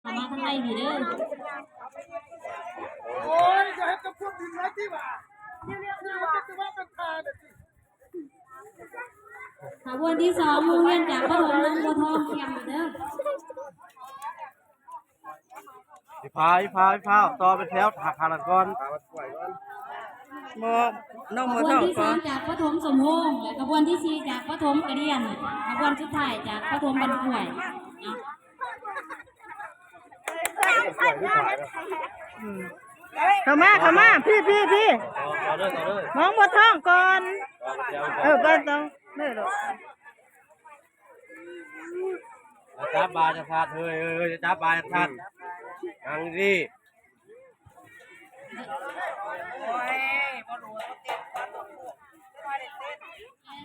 เข้ามาข้างในพี่เด้อโอ้ยจะให้กับพวกดินไรที่ว่านี่เป็นว่าเป็นทาเด็ดขบวนที่2โรงเรียนจากปฐมน้องบัวทองเตรียมเด้อพาต่อเป็นแถวหักขาละก่อนบ่น้อง ข บ่ บว ท้ น อง ที่ ก่อน 3จากปฐมสมพงษ์และขบวนที่4จากปฐมกระเดียนขบวนสุดท้ายจากปฐมบรรข่วยเข้ามาพี่ต่อเลยน้องบ่ท้องก่อนไปต้องเด้อลูกจับบาจะพาดเฮ้ยจะจับบาจะพาดนั่งดิ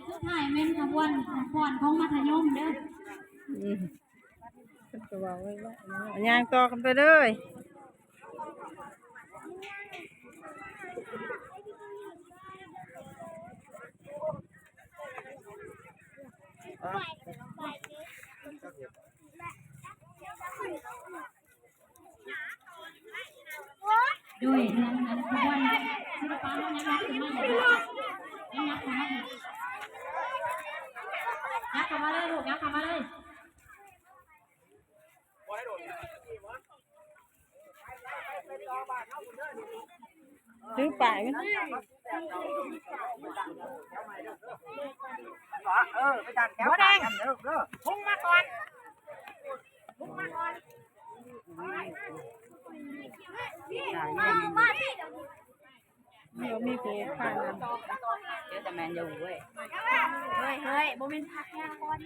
สุดท้ายแม่นขบวนพรของมัธยมเด้อ ย่างต่อกันไปเลยด้วยเรื่องนั้นขบวนศิลปะมันยังรักถึงมาเลยยังรักถึงมาเลยยักเข้ามาเลยลูกยักเข้ามาเลยซื้อป่ายมันไปดันแถวแดงพุ่งมาก่อนมีเพลงผ่านนเดี๋ยวแต่แมนอยู่เว้ย เฮ้ยบ่เป็นพักยาก่อน